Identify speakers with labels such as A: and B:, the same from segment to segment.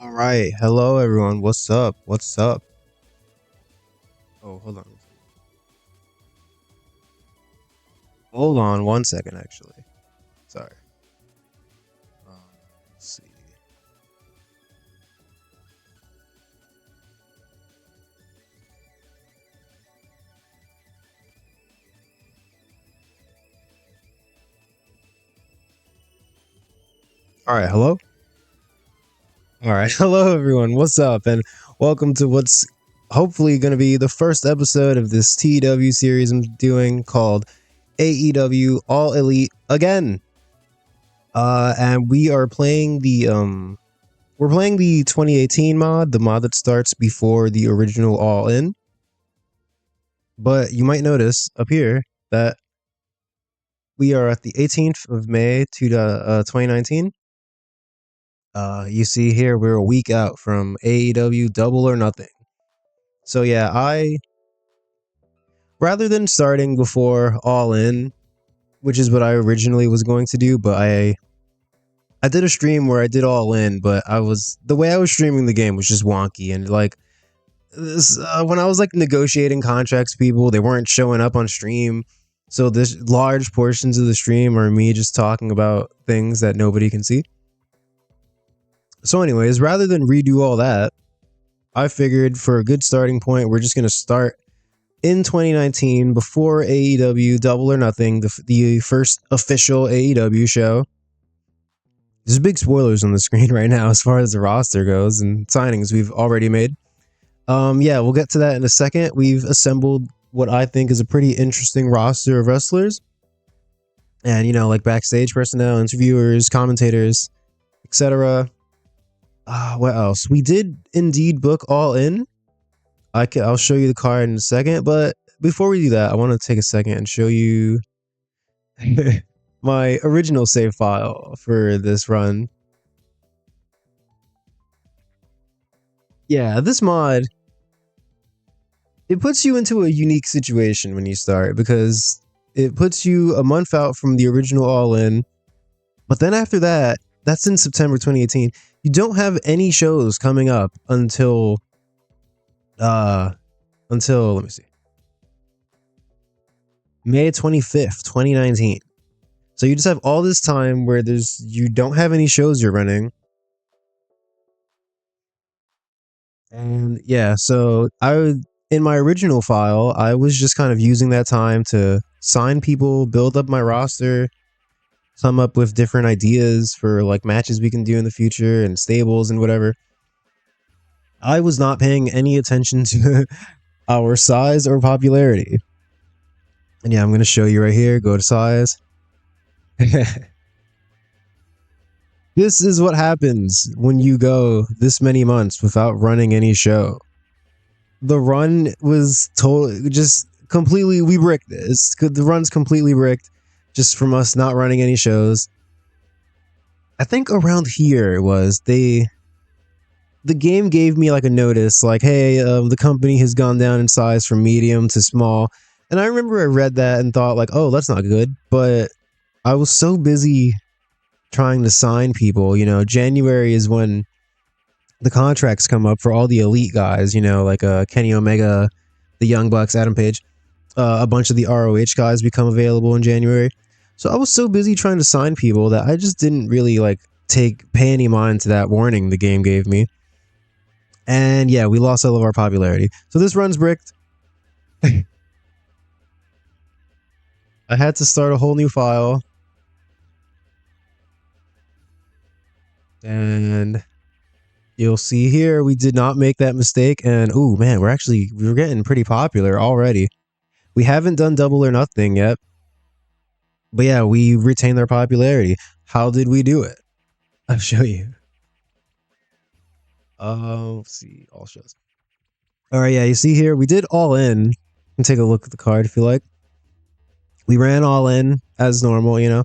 A: All right. Hello, everyone. What's up? What's up? Oh, hold on. Hold on 1 second, actually. Sorry. Um, let's see. All right. Hello. All right. Hello, everyone. What's up? And welcome to what's hopefully going to be the first episode of this TEW series I'm doing called AEW All Elite again. And we are playing the 2018 mod, the mod that starts before the original All In. But you might notice up here that we are at the 18th of May 2019. You see here we're a week out from AEW Double or Nothing. So yeah, I rather than starting before All In, which is what I originally was going to do, but I did a stream where I did All In, but the way I was streaming the game was just wonky and like this, when I was like negotiating contracts, people they weren't showing up on stream. So this large portions of the stream are me just talking about things that nobody can see. So anyways, rather than redo all that, I figured for a good starting point, we're just going to start in 2019 before AEW Double or Nothing, the first official AEW show. There's big spoilers on the screen right now as far as the roster goes and signings we've already made. Yeah, we'll get to that in a second. We've assembled what I think is a pretty interesting roster of wrestlers. And, you know, like backstage personnel, interviewers, commentators, etc. What else? We did indeed book All In. I'll show you the card in a second, but before we do that, I want to take a second and show you my original save file for this run. Yeah, this mod, it puts you into a unique situation when you start because it puts you a month out from the original All In. But then after that, that's in September 2018. You don't have any shows coming up until let me see. May 25th, 2019. So you just have all this time where you don't have any shows you're running. And yeah, so in my original file, I was just kind of using that time to sign people, build up my roster, come up with different ideas for like matches we can do in the future and stables and whatever. I was not paying any attention to our size or popularity. And yeah, I'm going to show you right here. Go to size. This is what happens when you go this many months without running any show. The run was totally just completely, we bricked this. The run's completely bricked just from us not running any shows. I think around here it was the game gave me like a notice like, hey, the company has gone down in size from medium to small. And I remember I read that and thought like, oh, that's not good. But I was so busy trying to sign people. You know, January is when the contracts come up for all the elite guys, you know, like Kenny Omega, the Young Bucks, Adam Page. A bunch of the ROH guys become available in January. So I was so busy trying to sign people that I just didn't really like pay any mind to that warning the game gave me. And yeah, we lost all of our popularity. So this run's bricked. I had to start a whole new file. And you'll see here, we did not make that mistake. And oh man, we're getting pretty popular already. We haven't done Double or Nothing yet. But yeah, we retained our popularity. How did we do it? I'll show you. Let's see, all shows. All right, yeah, you see here, we did All In. You can take a look at the card if you like. We ran All In as normal, you know.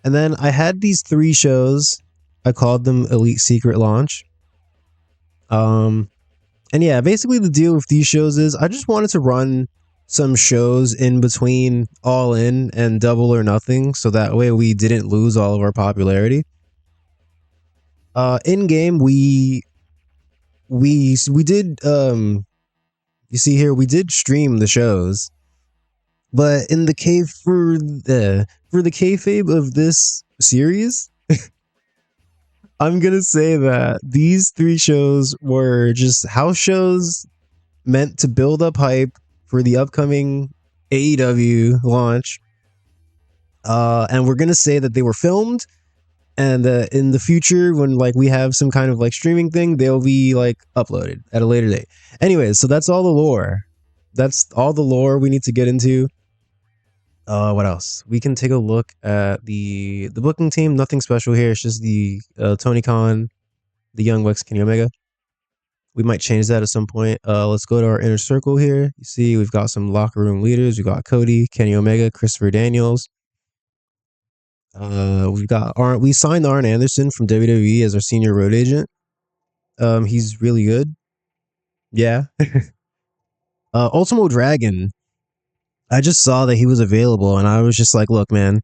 A: And then I had these 3 shows. I called them Elite Secret Launch. And yeah, basically the deal with these shows is I just wanted to run some shows in between All In and Double or Nothing, so that way we didn't lose all of our popularity. In game, we we did you see here, we did stream the shows, but in the cave for the kayfabe of this series, I'm gonna say that these three shows were just house shows meant to build up hype for the upcoming AEW launch. And we're gonna say that they were filmed, and in the future, when like we have some kind of like streaming thing, they'll be like uploaded at a later date. Anyways, so that's all the lore. That's all the lore we need to get into. What else? We can take a look at the booking team. Nothing special here. It's just the Tony Khan, the Young Bucks, Kenny Omega. We might change that at some point. Let's go to our inner circle here. You see, we've got some locker room leaders. We got Cody, Kenny Omega, Christopher Daniels. We signed Arn Anderson from WWE as our senior road agent. He's really good. Yeah. Ultimo Dragon. I just saw that he was available, and I was just like, look, man,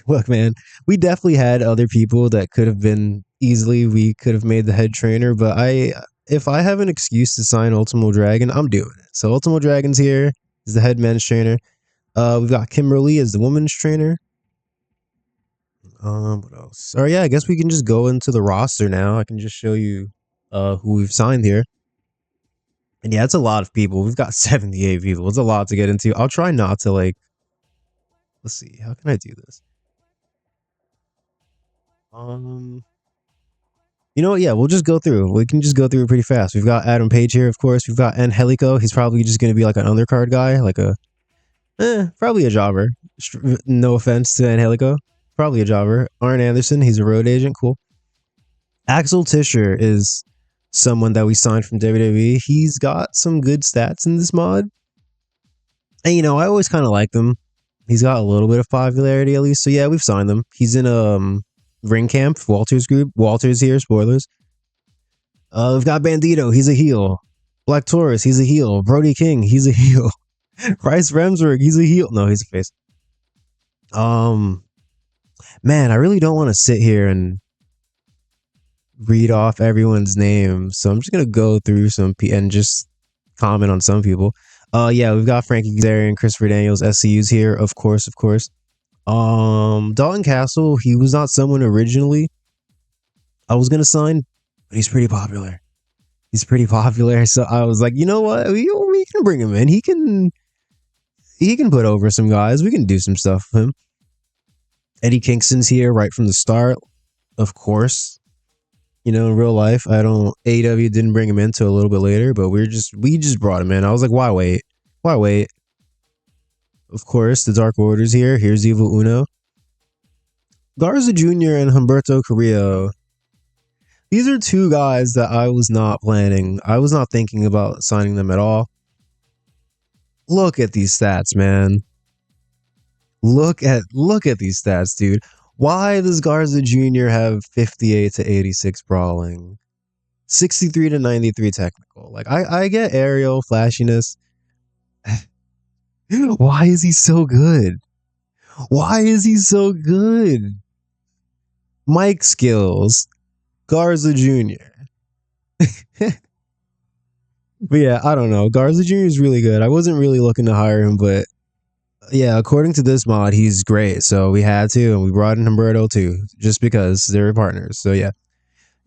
A: look, man, we definitely had other people that could have been easily. We could have made the head trainer, but if I have an excuse to sign Ultimo Dragon, I'm doing it. So Ultimo Dragon's here. He's the head men's trainer. We've got Kimberly as the women's trainer. What else? Oh yeah, I guess we can just go into the roster now. I can just show you who we've signed here. And yeah, it's a lot of people. We've got 78 people. It's a lot to get into. I'll try not to like let's see, how can I do this? You know what? Yeah, we'll just go through. We can just go through it pretty fast. We've got Adam Page here, of course. We've got Angelico. He's probably just going to be like an undercard guy, like probably a jobber. No offense to Angelico. Probably a jobber. Arn Anderson, he's a road agent. Cool. Axel Tischer is someone that we signed from WWE. He's got some good stats in this mod. And, you know, I always kind of liked him. He's got a little bit of popularity at least. So, yeah, we've signed him. He's in Ring Camp, Walter's group. Walter's here, spoilers. We've got Bandito, he's a heel. Black Taurus, he's a heel. Brody King, he's a heel. Bryce Remsburg, he's a heel. No, he's a face. Man, I really don't want to sit here and read off everyone's name, so I'm just gonna go through some and just comment on some people. Yeah, we've got Frankie Kazarian, Christopher Daniels, SCU's here, of course. Dalton Castle, he was not someone originally I was gonna sign, but he's pretty popular. So I was like, you know what, we can bring him in. He can put over some guys. We can do some stuff with him. Eddie Kingston's here right from the start, of course. You know, in real life, AEW didn't bring him in until a little bit later, but we just brought him in. I was like, why wait? Of course, the Dark Order's here. Here's Evil Uno. Garza Jr. and Humberto Carrillo. These are two guys that I was not planning. I was not thinking about signing them at all. Look at these stats, man. Look at these stats, dude. Why does Garza Jr. have 58 to 86 brawling? 63 to 93 technical. Like, I get aerial flashiness. Why is he so good? Mic skills. Garza Jr. But yeah, I don't know. Garza Jr. is really good. I wasn't really looking to hire him, but yeah, according to this mod, he's great. So we had to, and we brought in Humberto too, just because they're partners. So yeah.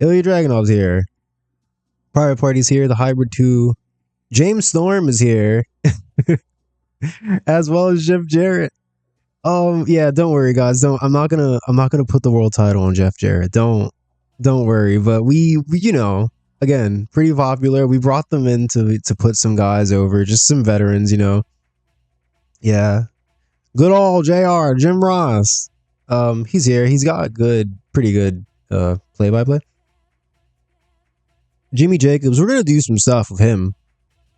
A: Ilya Dragunov's here. Private Party's here. The Hybrid 2. James Storm is here. As well as Jeff Jarrett. Yeah, don't worry, guys. I'm not gonna put the world title on Jeff Jarrett. Don't worry. But we you know, again, pretty popular. We brought them in to put some guys over, just some veterans, you know. Yeah. Good old JR, Jim Ross. He's here. He's got pretty good play-by-play. Jimmy Jacobs, we're gonna do some stuff with him.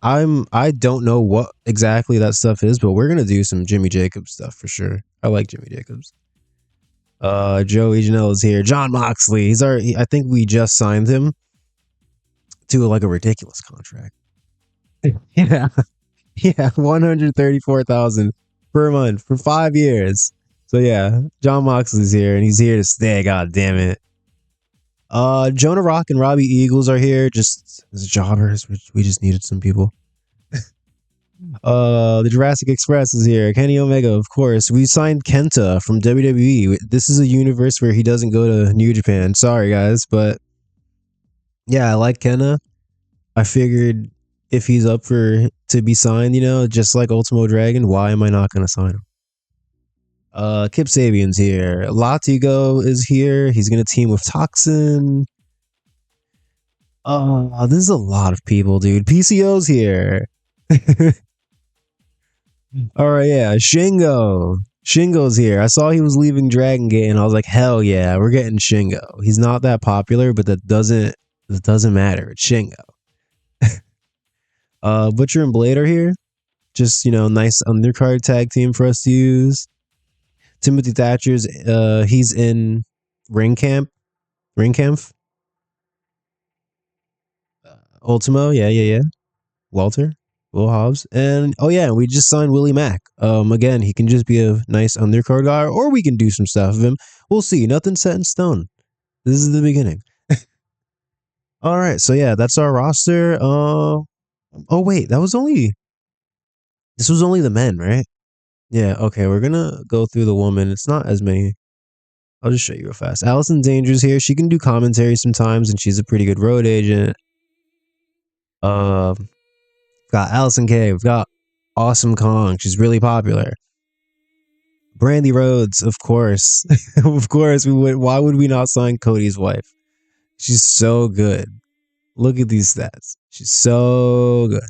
A: I don't know what exactly that stuff is, but we're gonna do some Jimmy Jacobs stuff for sure. I like Jimmy Jacobs. Joey Janela's here. John Moxley. I think we just signed him to like a ridiculous contract. Yeah. Yeah, 134,000 per month for 5 years. So yeah, John Moxley's here and he's here to stay, god damn it. Jonah Rock and Robbie Eagles are here just as jobbers. We just needed some people. The Jurassic Express is here. Kenny Omega, of course. We signed Kenta from WWE. This is a universe where he doesn't go to New Japan. Sorry, guys, but yeah, I like Kenta. I figured if he's up for to be signed, just like Ultimo Dragon, why am I not going to sign him? Kip Sabian's here. Latigo is here. He's going to team with Toxin. Oh, this is a lot of people, dude. PCO's here. All right, yeah, Shingo. Shingo's here. I saw he was leaving Dragon Gate, and I was like, hell yeah, we're getting Shingo. He's not that popular, but that doesn't matter. It's Shingo. Butcher and Blade are here. Just nice undercard tag team for us to use. Timothy Thatcher's he's in Ring Camp. Ultimo, yeah. Walter. Will Hobbs. And oh yeah, we just signed Willie Mack. Again, he can just be a nice undercard guy, or we can do some stuff with him. We'll see. Nothing's set in stone. This is the beginning. All right, so yeah, that's our roster. Oh wait, this was only the men, right? Yeah, okay, we're gonna go through the woman. It's not as many. I'll just show you real fast. Allison Danger's here. She can do commentary sometimes, and she's a pretty good road agent. Got Allison K. We've got Awesome Kong. She's really popular. Brandy Rhodes, of course. Of course we would. Why would we not sign Cody's wife? She's so good. Look at these stats. She's so good.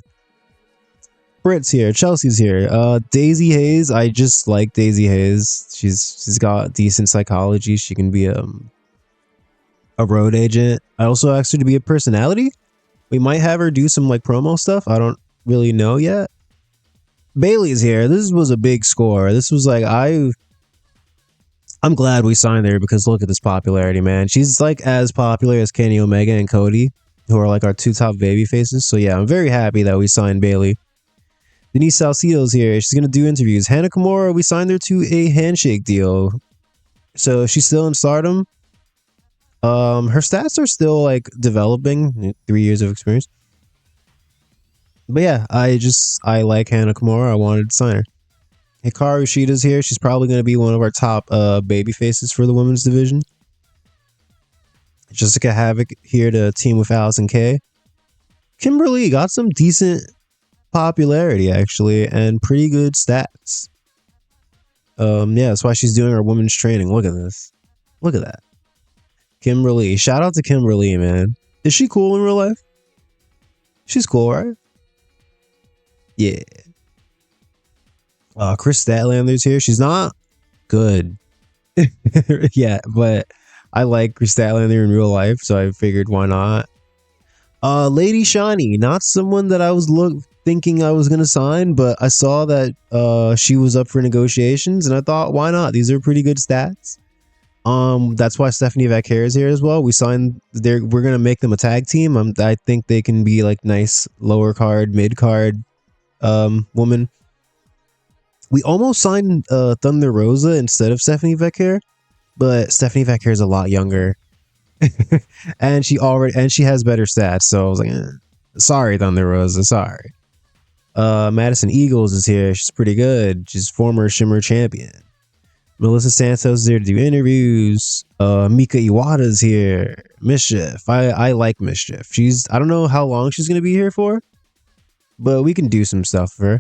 A: Britt's here. Chelsea's here. Daisy Hayes. I just like Daisy Hayes. She's got decent psychology. She can be a road agent. I also asked her to be a personality. We might have her do some like promo stuff. I don't really know yet. Bailey's here. This was a big score. This was like I'm glad we signed her because look at this popularity, man. She's like as popular as Kenny Omega and Cody, who are like our two top baby faces. So yeah, I'm very happy that we signed Bailey. Denise Salcido's here. She's gonna do interviews. Hannah Kimura, we signed her to a handshake deal. So she's still in Stardom. Her stats are still like developing. 3 years of experience. But yeah, I like Hannah Kimura. I wanted to sign her. Hikaru Shida's here. She's probably going to be one of our top baby faces for the women's division. Jessica Havoc here to team with Allison K. Kimberly got some decent popularity actually and pretty good stats. Yeah, that's why she's doing her women's training. Look at this. Look at that. Kimberly. Shout out to Kimberly, man. Is she cool in real life? She's cool, right? Yeah. Chris Statlander's here. She's not good. Yeah, but I like Chris Statlander in real life, so I figured why not. Lady Shani, not someone that I was thinking I was gonna sign, but I saw that she was up for negotiations, and I thought, why not? These are pretty good stats. That's why Stephanie Vaquer is here as well. We signed. We're gonna make them a tag team. I think they can be like nice lower card, mid card, woman. We almost signed Thunder Rosa instead of Stephanie Vaquer, but Stephanie Vaquer is a lot younger, and she has better stats. So I was like, sorry, Thunder Rosa, sorry. Madison Eagles is here. She's pretty good. She's former Shimmer champion. Melissa Santos is here to do interviews. Mika Iwata's here. Mischief. I like Mischief. I don't know how long she's gonna be here for, but we can do some stuff for her.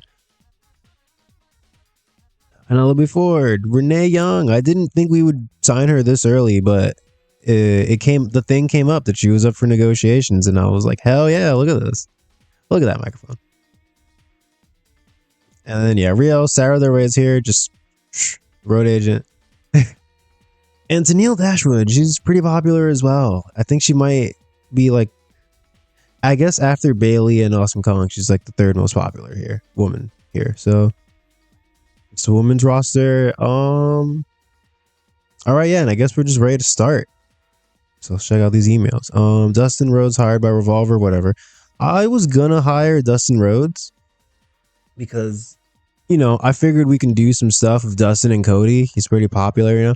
A: Penelope Ford, Renee Young. I didn't think we would sign her this early, but the thing came up that she was up for negotiations, and I was like, hell yeah, look at this. Look at that microphone. And then yeah, Rio, Sarah their way is here, just road agent. And Tennille Dashwood, she's pretty popular as well. I think she might be like, I guess after Bailey and Awesome Kong, she's like the third most popular woman here. So it's a women's roster. All right, yeah, and I guess we're just ready to start. So let's check out these emails. Dustin Rhodes hired by Revolver, whatever. I was gonna hire Dustin Rhodes because, I figured we can do some stuff with Dustin and Cody. He's pretty popular,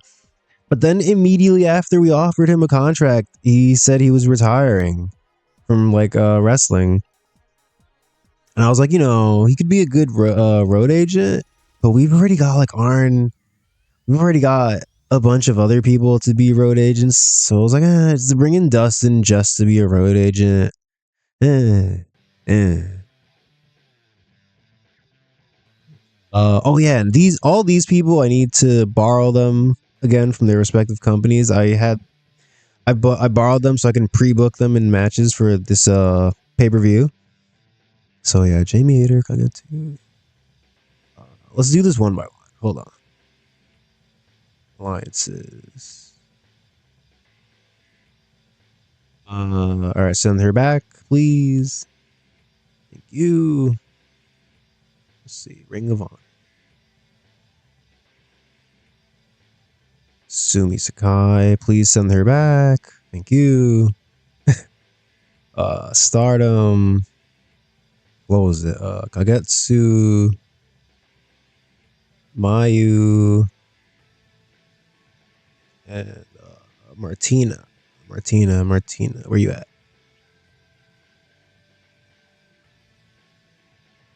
A: But then immediately after we offered him a contract, he said he was retiring from like wrestling. And I was like, he could be a good road agent, but we've already got like Arn. We've already got a bunch of other people to be road agents. So I was like, just bring in Dustin just to be a road agent. Eh, eh. Oh yeah, and all these people, I need to borrow them again from their respective companies. I borrowed them so I can pre-book them in matches for this pay-per-view. So yeah, Jamie Hayter, I got to. Let's do this one by one. Hold on. Alliances. All right, send her back, please. Thank you. Let's see, Ring of Honor. Sumi Sakai, please send her back. Thank you. Stardom. What was it? Kagetsu. Mayu. And Martina. Martina. Where you at?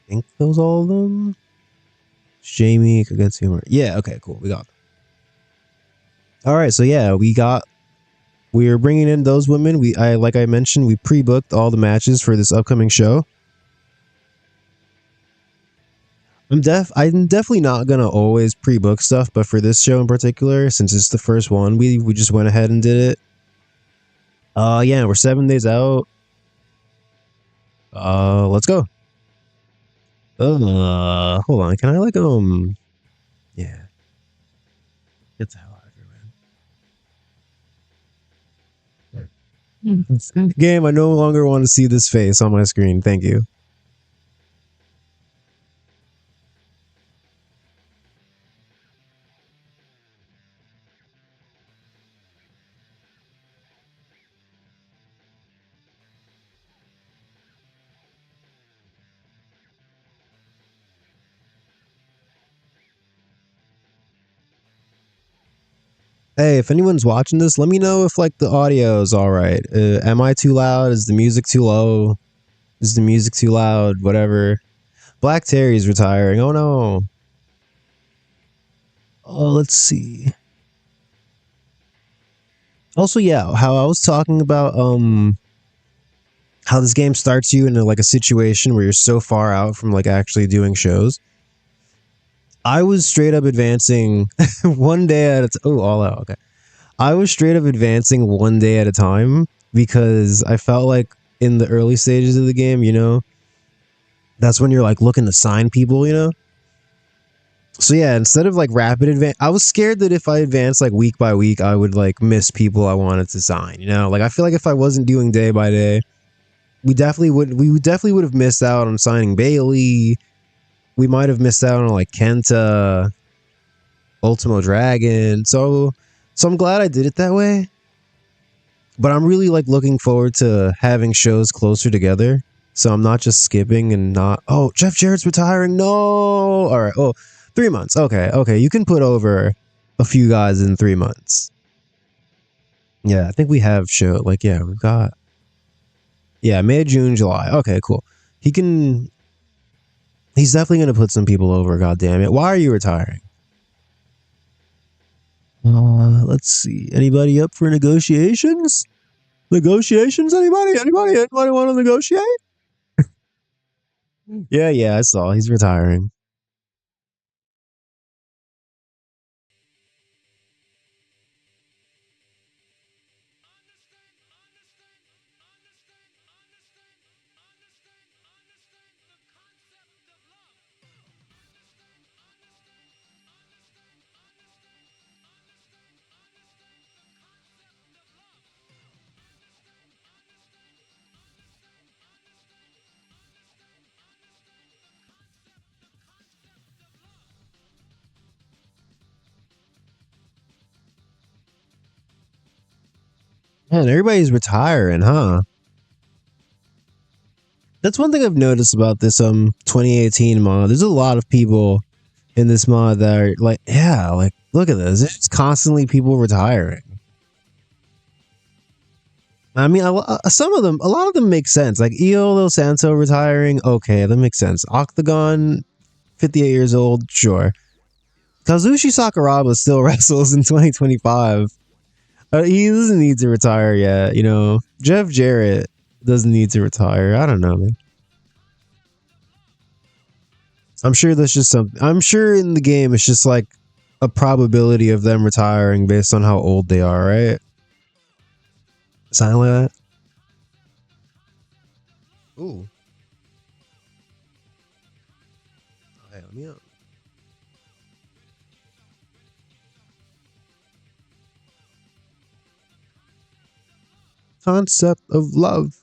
A: I think those all of them. Jamie, Kagetsu. Yeah, okay, cool. We got them. All right, so yeah, we're bringing in those women. Like I mentioned, we pre-booked all the matches for this upcoming show. I'm definitely not gonna always pre-book stuff, but for this show in particular, since it's the first one, we just went ahead and did it. Yeah, we're 7 days out. Let's go. Hold on. Can I yeah. Get the hell out of here, man. Game, I no longer want to see this face on my screen. Thank you. Hey, if anyone's watching this, let me know if like the audio is all right. Am I too loud? Is the music too low? Is the music too loud? Whatever. Black Terry's retiring. Oh no. Oh, let's see. Also, yeah, how I was talking about how this game starts you in like a situation where you're so far out from like actually doing shows. I was straight up advancing one day at a oh, all out. Okay. I was straight up advancing one day at a time because I felt like in the early stages of the game, that's when you're like looking to sign people, So yeah, instead of like rapid advance, I was scared that if I advanced like week by week, I would like miss people I wanted to sign. Like I feel like if I wasn't doing day by day, we definitely would have missed out on signing Bailey. We might have missed out on like Kenta, Ultimo Dragon. So I'm glad I did it that way. But I'm really like looking forward to having shows closer together. So I'm not just skipping and not, oh, Jeff Jarrett's retiring. No. All right. Oh, 3 months. Okay. You can put over a few guys in 3 months. Yeah, I think we have show. Like, yeah, we've got. Yeah, May, June, July. Okay, cool. He's definitely going to put some people over. God damn it. Why are you retiring? Let's see. Anybody up for negotiations? Negotiations? Anybody want to negotiate? Yeah, I saw. He's retiring. Man, everybody's retiring, huh? That's one thing I've noticed about this 2018 mod. There's a lot of people in this mod that are like, yeah, like look at this. It's just constantly people retiring. I mean, some of them, a lot of them make sense. Like Io Santo retiring, okay, that makes sense. Octagon, 58 years old, sure. Kazushi Sakuraba still wrestles in 2025. He doesn't need to retire yet, you know. Jeff Jarrett doesn't need to retire. I don't know, man. I'm sure that's just something. I'm sure in the game it's just like a probability of them retiring based on how old they are, right? Something like that. Ooh. Hey, let me up. Concept of love.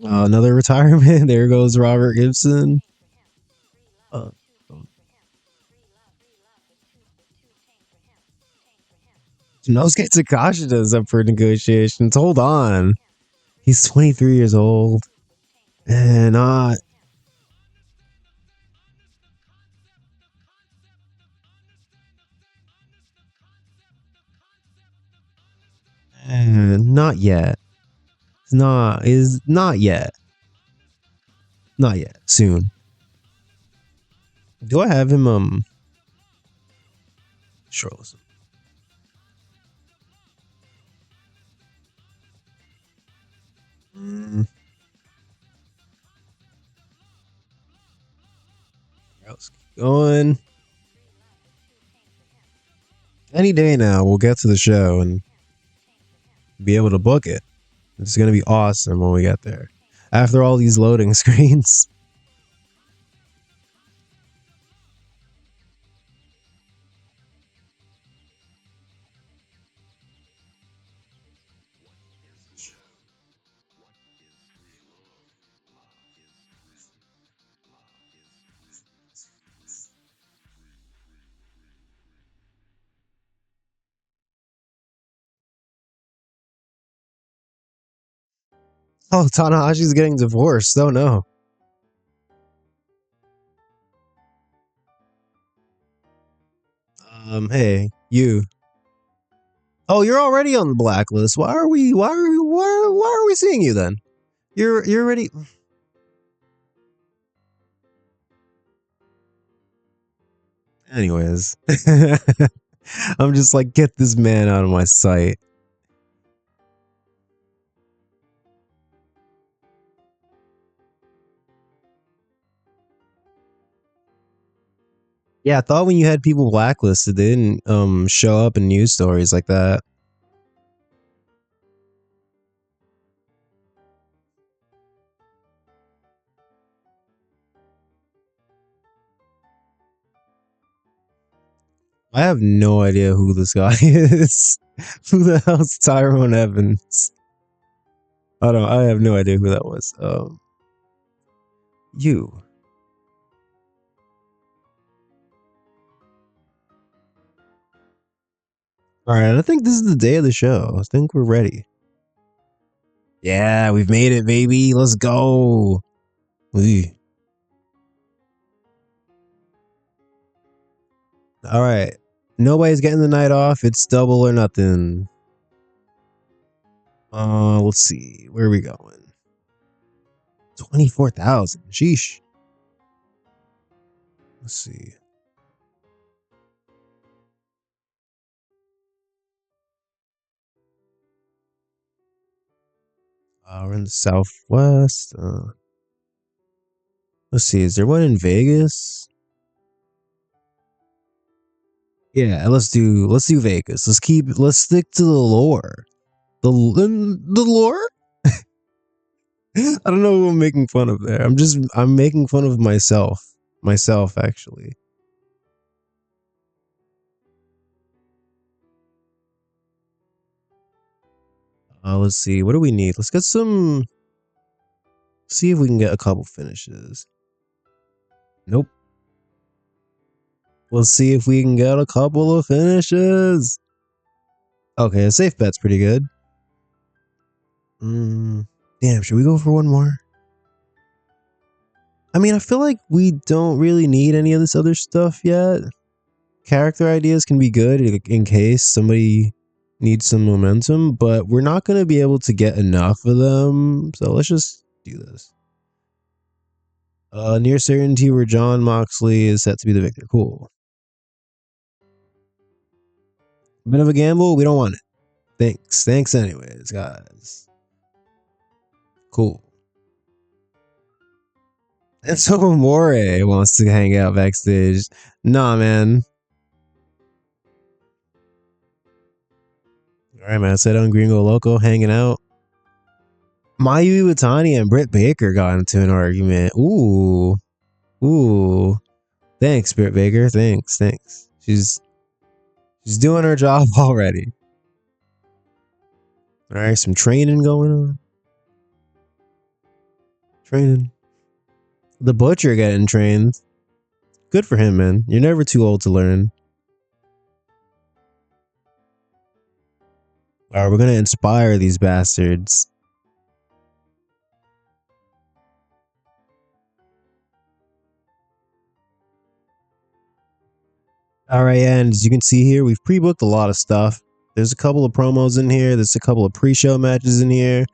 A: Another retirement. There goes Robert Gibson. Uh, Nosuke Takashita is up for negotiations. Hold on. He's 23 years old. And not yet. Is not yet. Not yet. Soon. Do I have him sure listen. Mm. Let's keep going. Any day now we'll get to the show and be able to book it. It's gonna be awesome when we get there. After all these loading screens. Oh, Tanahashi's getting divorced. Oh no. Hey, you. Oh, you're already on the blacklist. Why are we seeing you then? You're already. Anyways. I'm just like, get this man out of my sight. Yeah, I thought when you had people blacklisted, they didn't show up in news stories like that. I have no idea who this guy is. Who the hell's Tyrone Evans? I have no idea who that was. You. Alright, I think this is the day of the show. I think we're ready. Yeah, we've made it, baby. Let's go. Alright. Nobody's getting the night off. It's double or nothing. Let's see. Where are we going? 24,000. Sheesh. Let's see. We're in the Southwest. Let's see. Is there one in Vegas? Yeah, let's do Vegas. Let's stick to the lore. The lore? I don't know who I'm making fun of there. I'm making fun of myself. Myself, actually. Let's see. What do we need? Let's get some. See if we can get a couple finishes. Nope. Let's see if we can get a couple of finishes. Okay, a safe bet's pretty good. Damn, should we go for one more? I mean, I feel like we don't really need any of this other stuff yet. Character ideas can be good in case somebody needs some momentum, but we're not going to be able to get enough of them. So let's just do this. Near certainty where John Moxley is set to be the victor. Cool. A bit of a gamble. We don't want it. Thanks. Thanks anyways, guys. Cool. And so Amore wants to hang out backstage. Nah, man. Alright, man. Seto and Gringo Loco hanging out. Mayu Iwatani and Britt Baker got into an argument. Ooh. Ooh. Thanks, Britt Baker. Thanks. She's doing her job already. Alright, some training going on. Training. The Butcher getting trained. Good for him, man. You're never too old to learn. Alright, we're gonna inspire these bastards. Alright, and as you can see here, we've pre-booked a lot of stuff. There's a couple of promos in here. There's a couple of pre-show matches in here.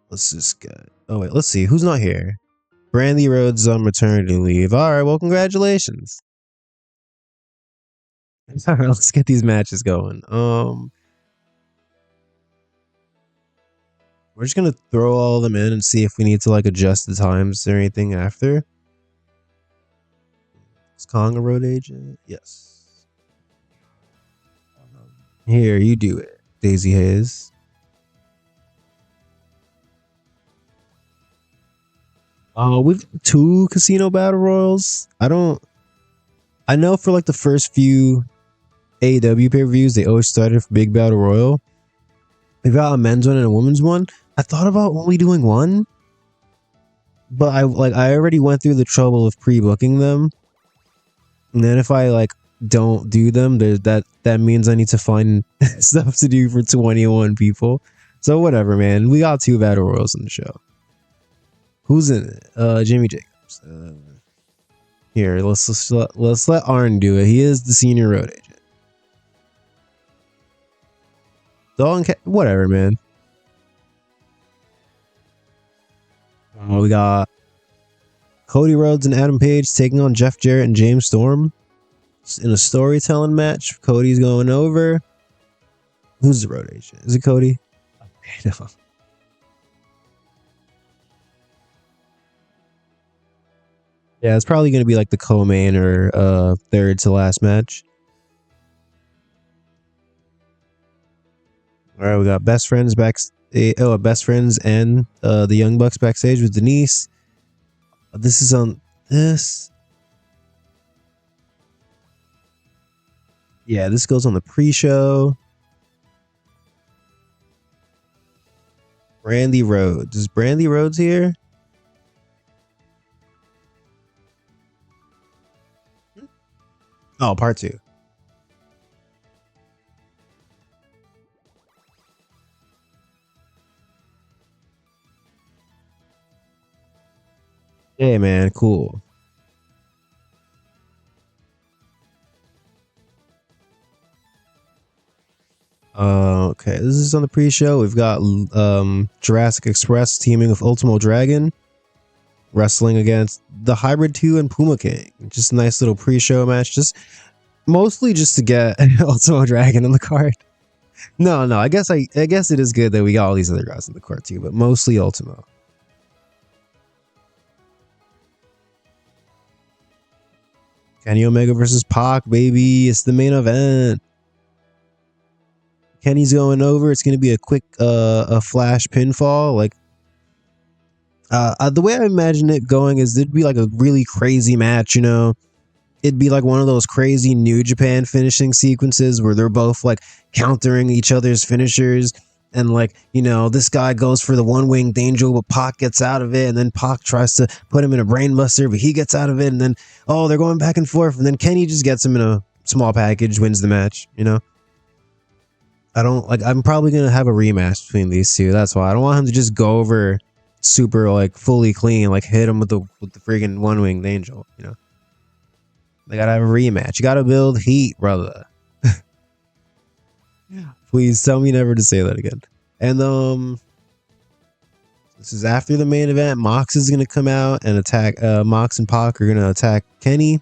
A: Let's just get... Oh, wait. Let's see. Who's not here? Brandy Rhodes on maternity leave. Alright, well, congratulations. Alright, let's get these matches going. We're just gonna throw all of them in and see if we need to, like, adjust the times or anything after. Is Kong a road agent? Yes. Here, you do it, Daisy Hayes. We've 2 casino battle royals. I know for like the first few AEW pay-per-views, they always started for big battle royal. We've got a men's one and a women's one. I thought about only doing one, but I already went through the trouble of pre-booking them. And then if I like don't do them, that means I need to find stuff to do for 21 people. So whatever, man. We got 2 battle royals in the show. Who's in it? Jimmy Jacobs. Here, let's let Arn do it. He is the senior road agent. Whatever, man. We got Cody Rhodes and Adam Page taking on Jeff Jarrett and James Storm in a storytelling match. Cody's going over. Who's the road agent? Is it Cody? Okay, no. Yeah, it's probably going to be like the co-main or third to last match. All right, we got best friends best friends and the Young Bucks backstage with Denise. This is on this. Yeah, this goes on the pre-show. Brandy Rhodes. Is Brandy Rhodes here? Oh, part 2. Hey, man, cool. Okay, this is on the pre-show. We've got Jurassic Express teaming with Ultimo Dragon, wrestling against the Hybrid 2 and Puma King. Just a nice little pre-show match. Just mostly just to get Ultimo Dragon on the card. No, I guess it is good that we got all these other guys on the card too, but mostly Ultimo. Kenny Omega versus Pac, baby. It's the main event. Kenny's going over. It's gonna be a quick a flash pinfall. Like the way I imagine it going is it'd be like a really crazy match, you know. It'd be like one of those crazy New Japan finishing sequences where they're both like countering each other's finishers. And like, you know, this guy goes for the one winged angel, but Pac gets out of it. And then Pac tries to put him in a brainbuster, but he gets out of it. And then, oh, they're going back and forth. And then Kenny just gets him in a small package, wins the match, you know? I don't like, I'm probably going to have a rematch between these two. That's why I don't want him to just go over super like fully clean, like hit him with the freaking one winged angel, you know? They gotta have a rematch. You gotta build heat, brother. Please tell me never to say that again. And this is after the main event. Mox is gonna come out and attack. Mox and Pac are gonna attack Kenny.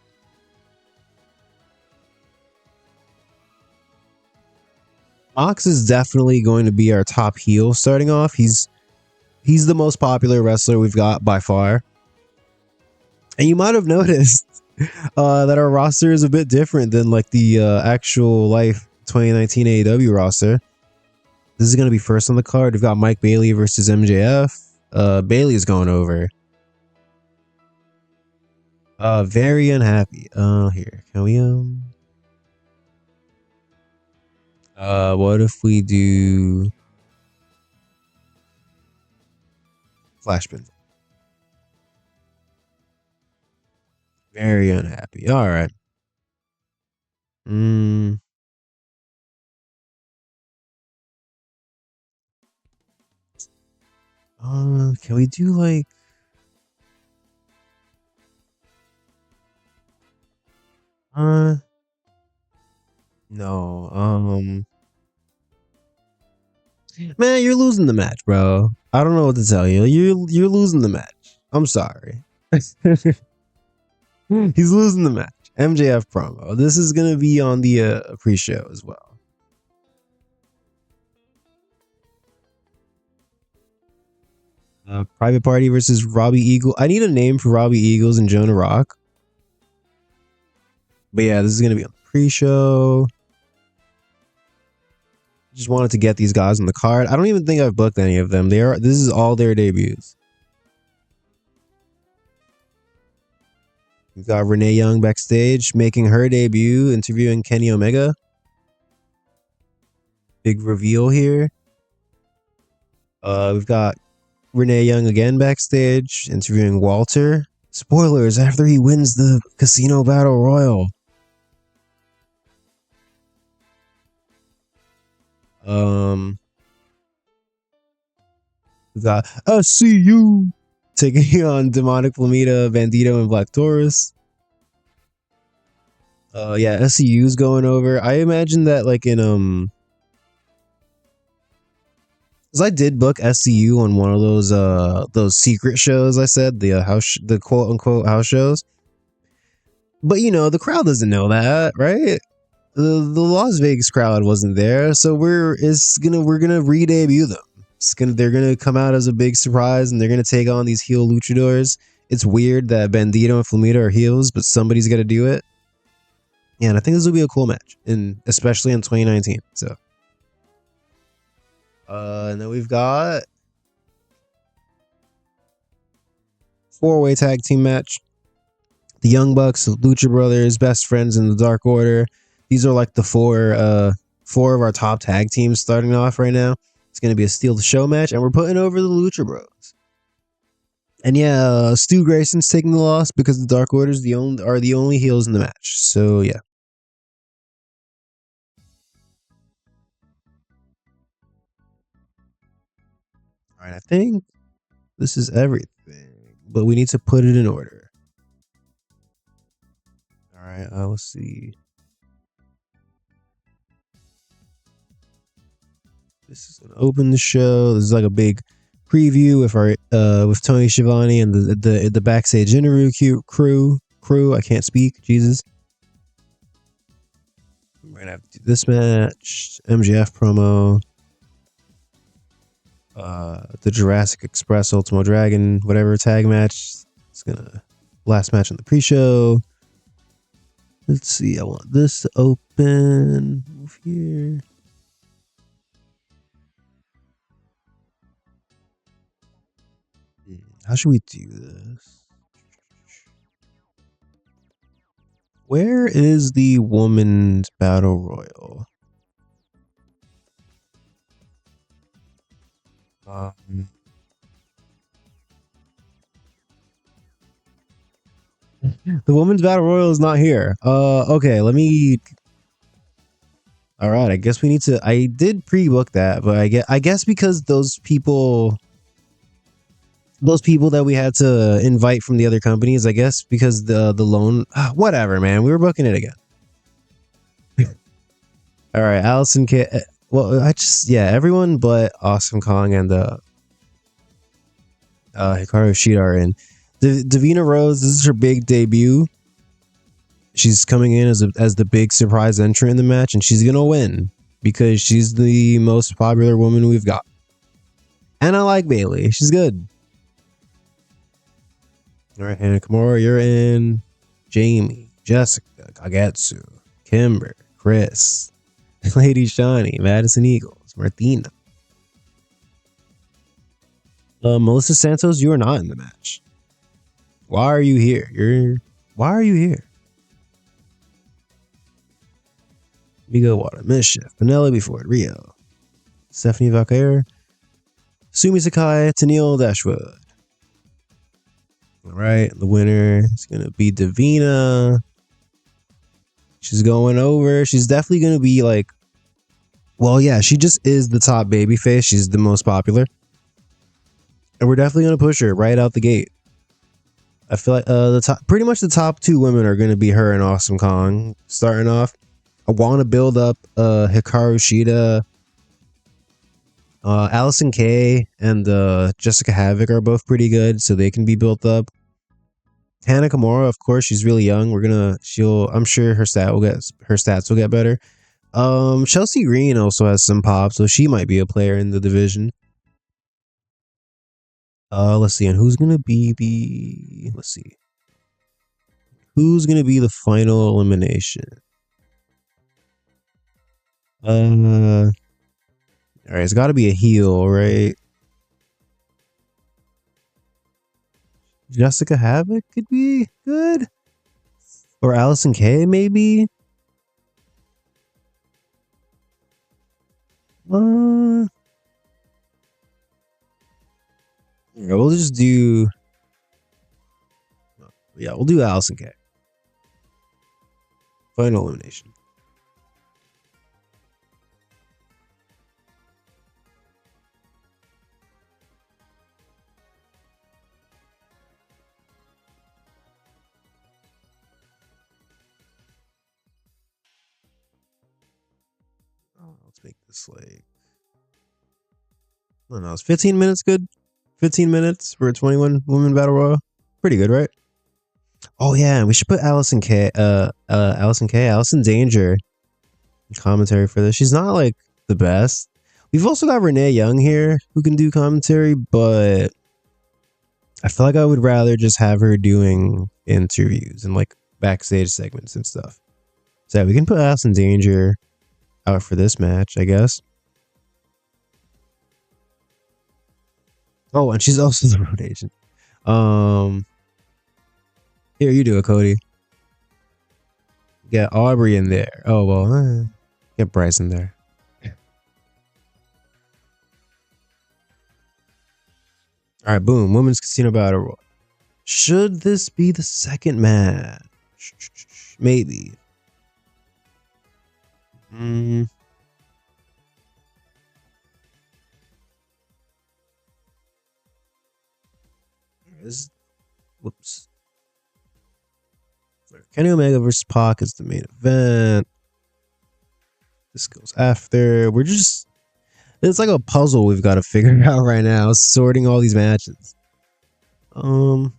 A: Mox is definitely going to be our top heel starting off. He's the most popular wrestler we've got by far. And you might have noticed that our roster is a bit different than like the actual life 2019 AEW roster. This is going to be first on the card. We've got Mike Bailey versus MJF. Bailey is going over. Very unhappy. Here, can we what if we do Flashman? Very unhappy. All right. Can we do like no, man, you're losing the match, bro. I don't know what to tell you. You're losing the match. I'm sorry. He's losing the match. MJF promo. This is gonna be on the pre-show as well. Private Party versus Robbie Eagle. I need a name for Robbie Eagles and Jonah Rock. But yeah, this is gonna be on the pre-show. Just wanted to get these guys on the card. I don't even think I've booked any of them. This is all their debuts. We've got Renee Young backstage making her debut, interviewing Kenny Omega. Big reveal here. We've got Renee Young again backstage, interviewing Walter. Spoilers, after he wins the Casino Battle Royal. We've got SCU taking on Demonic Flamita, Bandito, and Black Taurus. Yeah, SCU's going over. I imagine that like in because I did book SCU on one of those secret shows. I said the quote unquote house shows, but you know the crowd doesn't know that, right? The Las Vegas crowd wasn't there, so we're gonna re-debut them. They're gonna come out as a big surprise, and they're gonna take on these heel luchadors. It's weird that Bandito and Flamita are heels, but somebody's gonna do it. Yeah, and I think this will be a cool match, especially in 2019. So, and then we've got four-way tag team match. The Young Bucks, Lucha Brothers, Best Friends, and the Dark Order. These are like the four of our top tag teams starting off right now. It's going to be a steal the show match, and we're putting over the Lucha Bros. And yeah, Stu Grayson's taking the loss because the Dark Orders are the only heels in the match. So yeah. All right, I think this is everything, but we need to put it in order. All right, let's see. This is gonna open the show. This is like a big preview with Tony Schiavone and the backstage interview crew. I can't speak. Jesus. We're gonna have to do this match. MJF promo. The Jurassic Express Ultimo Dragon whatever tag match. It's gonna last match on the pre-show. Let's see. I want this to open. Move here. How should we do this? Where is the women's battle royal? Um, the women's battle royal is not here. Okay, let me. All right, I guess we need to. I did pre-book that, but I guess because those people that we had to invite from the other companies, I guess because the loan, whatever, man, we were booking it again. All right, Allison K. Well, I just everyone but Awesome Kong and Hikaru Shida are in. Davina Rose, this is her big debut. She's coming in as the big surprise entrant in the match, and she's gonna win because she's the most popular woman we've got. And I like Bailey. She's good. All right, Hannah Kimura, you're in. Jamie, Jessica, Kagetsu, Kimber, Chris, Lady Shani, Madison Eagles, Martina. Melissa Santos, you are not in the match. Why are you here? Why are you here? Migo Wada, Mischief, Penelope Ford, Rio, Stephanie Valkyrie, Sumi Sakai, Tennille Dashwood. All right, the winner is gonna be Davina. She's going over. She's definitely gonna be like, well, yeah, she just is the top babyface. She's the most popular, and we're definitely gonna push her right out the gate. I feel like pretty much the top two women are gonna be her and Awesome Kong starting off. I want to build up Hikaru Shida. Allison Kay and Jessica Havoc are both pretty good, so they can be built up. Hannah Kimura, of course, she's really young. I'm sure her stats will get better. Chelsea Green also has some pop, so she might be a player in the division. Let's see, and who's gonna be the final elimination? All right, it's got to be a heel, right? Jessica Havoc could be good, or Allison Kay maybe. Yeah, we'll just do. Yeah, we'll do Allison Kay. Final elimination. Oh, let's make this like. I don't know. It's 15 minutes good. 15 minutes for a 21 women battle royal. Pretty good, right? Oh yeah, we should put Allison Danger in commentary for this. She's not like the best. We've also got Renee Young here who can do commentary, but I feel like I would rather just have her doing interviews and like backstage segments and stuff. So yeah, we can put Allison Danger out for this match, I guess. Oh, and she's also the road agent. Here, you do it, Cody. Get Aubrey in there. Oh well, get Bryce in there. All right, boom. Women's Casino Battle Royal. Should this be the second match? Maybe. Whoops. Kenny Omega versus Pac is the main event. This goes after. It's like a puzzle we've got to figure out right now, sorting all these matches. Now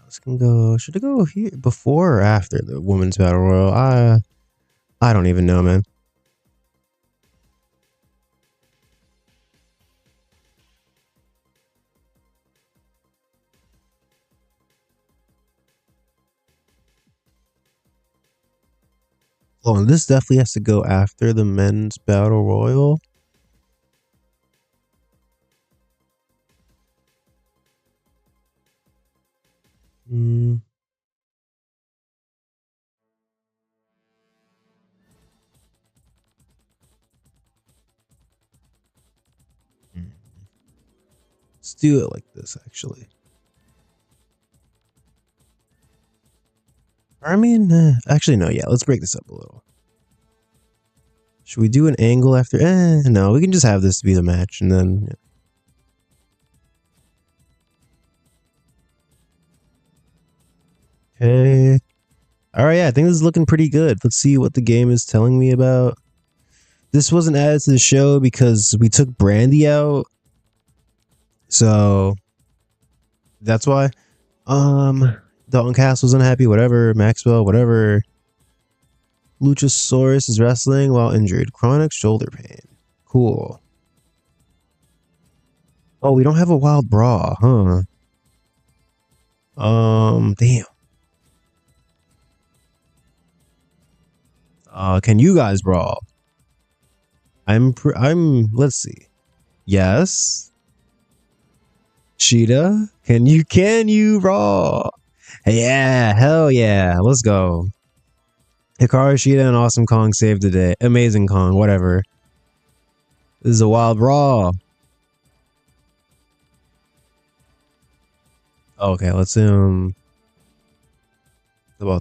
A: this can go. Should it go here before or after the women's battle royal? I don't even know, man. Oh, and this definitely has to go after the men's battle royal. Hmm. Let's do it like this, actually. I mean, actually, no, yeah, let's break this up a little. Should we do an angle after? No, we can just have this to be the match, and then. Yeah. Okay. All right, yeah, I think this is looking pretty good. Let's see what the game is telling me about. This wasn't added to the show because we took Brandy out, so that's why. Dalton Castle's unhappy. Whatever. Maxwell. Whatever. Luchasaurus is wrestling while injured. Chronic shoulder pain. Cool. Oh, we don't have a wild bra, huh? Damn. Can you guys brawl? Let's see. Yes. Cheetah, can you brawl? Yeah, hell yeah. Let's go. Hikaru Shida and Awesome Kong saved the day. Amazing Kong, whatever. This is a wild brawl. Okay, let's about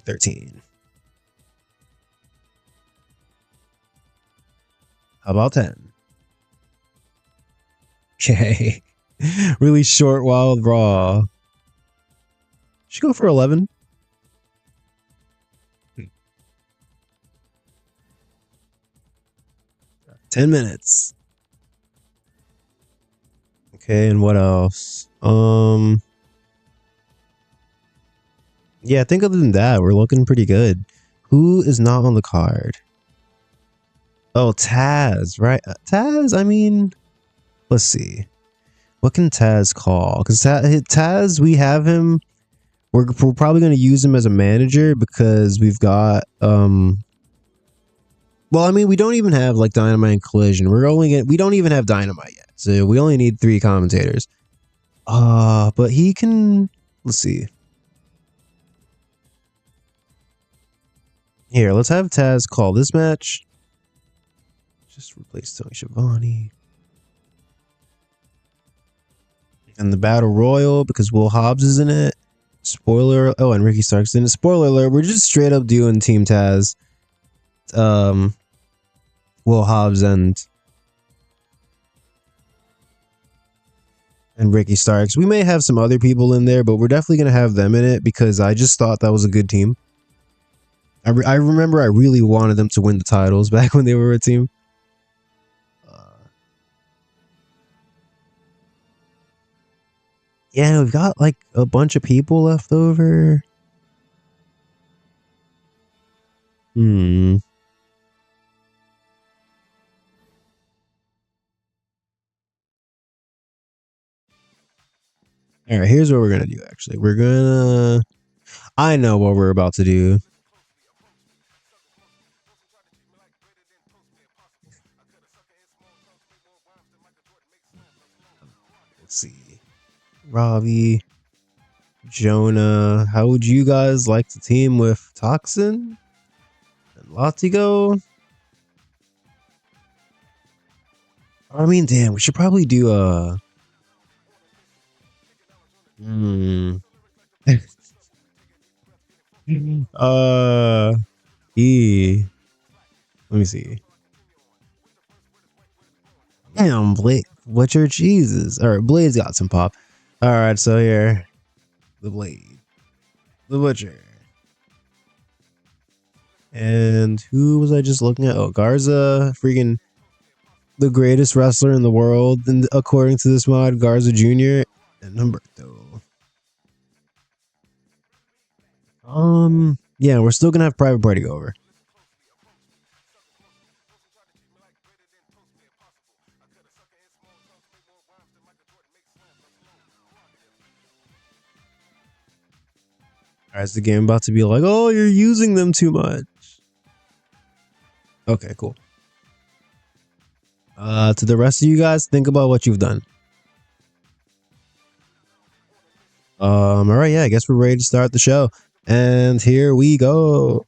A: 13. How about 10? Okay. Really short wild brawl. Should go for 11. 10 minutes. Okay, and what else? Yeah, I think other than that, we're looking pretty good. Who is not on the card? Oh, Taz, right? Taz, I mean, let's see. What can Taz call? Because Taz, we have him. We're probably going to use him as a manager because we've got well, I mean, we don't even have like Dynamite and Collision. We don't even have Dynamite yet, so we only need 3 commentators. But he can. Let's see. Here, let's have Taz call this match. Just replace Tony Schiavone. And the Battle Royal because Will Hobbs is in it. Spoiler. Oh, and Ricky Stark's in it. Spoiler alert. We're just straight up doing Team Taz. Will Hobbs and Ricky Starks. We may have some other people in there, but we're definitely going to have them in it because I just thought that was a good team. I remember I really wanted them to win the titles back when they were a team. Yeah, we've got like a bunch of people left over. Hmm. All right, here's what we're going to do, actually. I know what we're about to do. Let's see. Robbie, Jonah. How would you guys like to team with Toxin and Latigo? I mean, damn, we should probably do a. Hmm. uh. E. Let me see. Damn, Blade. What's your cheeses? All right, Blade's got some pop. All right, so here, the Blade, the Butcher, and who was I just looking at? Oh, Garza, freaking the greatest wrestler in the world, and according to this mod, Garza Jr. and Humberto. Yeah, we're still gonna have Private Party go over. All right, is the game about to be like, oh, you're using them too much? Okay, cool. To the rest of you guys, think about what you've done. All right, yeah, I guess we're ready to start the show. And here we go.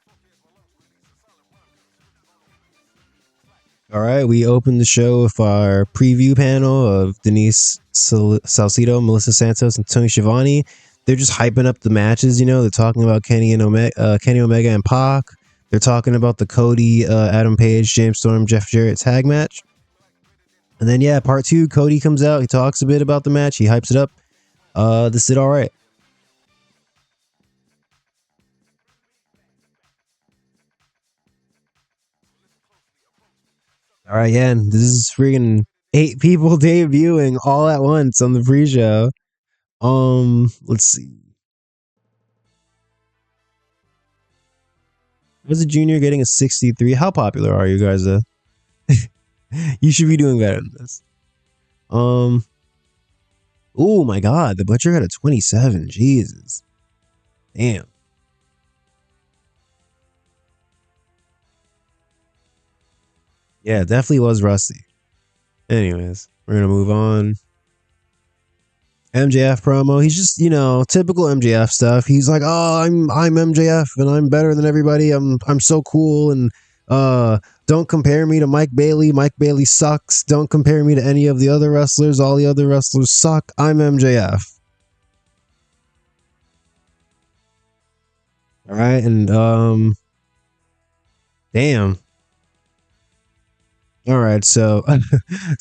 A: All right, we opened the show with our preview panel of Denise Salcido, Melissa Santos, and Tony Schiavone. They're just hyping up the matches. They're talking about Kenny Omega and Pac. They're talking about the Cody, Adam Page, James Storm, Jeff Jarrett tag match. And then yeah, part 2, Cody comes out. He talks a bit about the match. He hypes it up. This did all right. All right, yeah, and this is freaking 8 people debuting all at once on the pre-show. Let's see. As a junior getting a 63, how popular are you guys? You should be doing better than this. Oh my god, the Butcher got a 27. Jesus. Damn. Yeah, definitely was rusty. Anyways, we're gonna move on. MJF promo. He's just, typical MJF stuff. He's like, "Oh, I'm MJF and I'm better than everybody. I'm so cool and don't compare me to Mike Bailey. Mike Bailey sucks. Don't compare me to any of the other wrestlers. All the other wrestlers suck. I'm MJF." All right, and damn. All right, so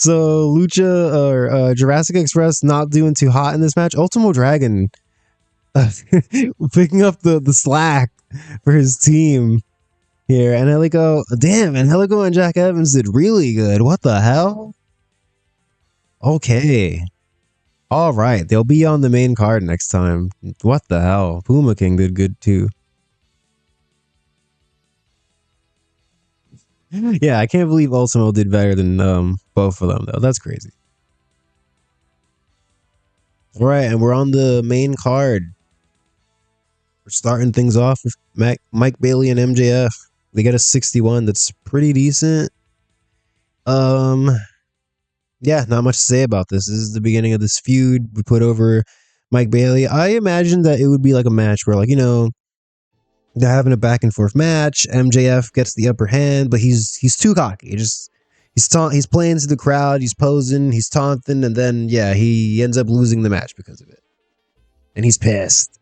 A: Lucha or Jurassic Express not doing too hot in this match. Ultimo Dragon picking up the slack for his team here. Angelico, damn, Angelico and Jack Evans did really good. What the hell? Okay. All right, they'll be on the main card next time. What the hell? Puma King did good too. Yeah, I can't believe Ultimo did better than both of them though. That's crazy. All right, and we're on the main card. We're starting things off with Mike Bailey and MJF. They got a 61. That's pretty decent. Yeah, not much to say about this. This is the beginning of this feud. We put over Mike Bailey. I imagined that it would be like a match where, they're having a back and forth match. MJF gets the upper hand, but he's too cocky. He's playing to the crowd. He's posing. He's taunting, and then yeah, he ends up losing the match because of it, and he's pissed.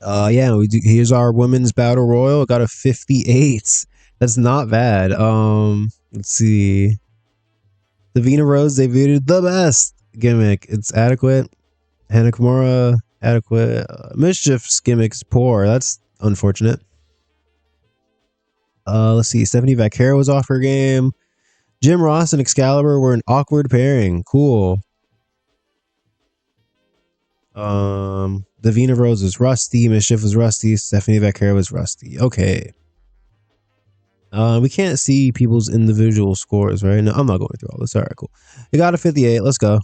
A: Yeah, here's our women's battle royal. It got a 58. That's not bad. Let's see. Davina Rose debuted the best gimmick. It's adequate. Hannah Kimura, adequate. Mischief's gimmick's poor. That's unfortunate. Let's see. Stephanie Vaquero was off her game. Jim Ross and Excalibur were an awkward pairing. Cool. Davina Rose was rusty. Mischief was rusty. Stephanie Vaquero was rusty. Okay. We can't see people's individual scores, right? No, I'm not going through all this. All right, cool. We got a 58. Let's go.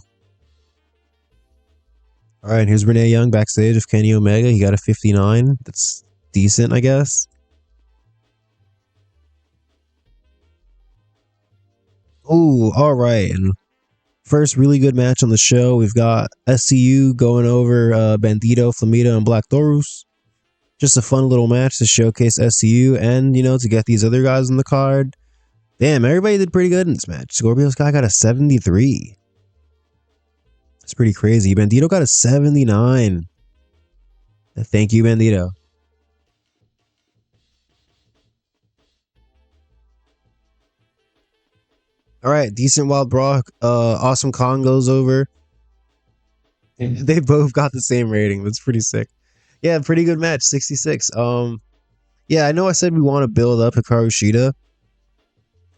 A: All right, here's Renee Young backstage with Kenny Omega. He got a 59. That's decent, I guess. Oh, all right. And first really good match on the show. We've got SCU going over Bandito, Flamita, and Black Taurus. Just a fun little match to showcase SCU and, to get these other guys on the card. Damn, everybody did pretty good in this match. Scorpio Sky got a 73. It's pretty crazy. Bandito got a 79. Thank you, Bandito. All right, decent wild brawl. Awesome Kong goes over. They both got the same rating. That's pretty sick. Yeah, pretty good match. 66. Yeah, I know I said we want to build up Hikaru Shida,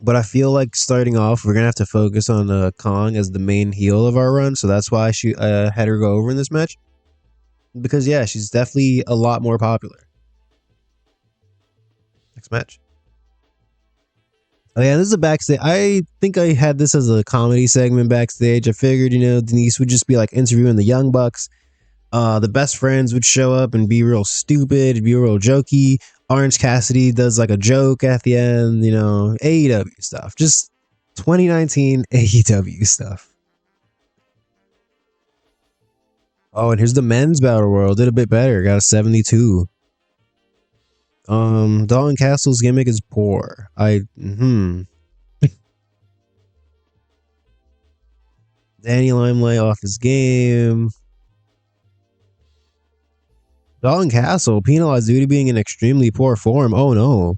A: but I feel like starting off, we're gonna have to focus on Kong as the main heel of our run. So that's why I had her go over in this match. Because yeah, she's definitely a lot more popular. Next match. Oh yeah, this is a backstage. I think I had this as a comedy segment backstage. I figured, Denise would just be like interviewing the Young Bucks. The best friends would show up and be real stupid, be real jokey. Orange Cassidy does like a joke at the end, you know, AEW stuff. Just 2019 AEW stuff. Oh, and here's the men's battle royal. Did a bit better. Got a 72. Dalton Castle's gimmick is poor. Danny Limelight off his game. Dalton Castle penalized due to being in extremely poor form. Oh no.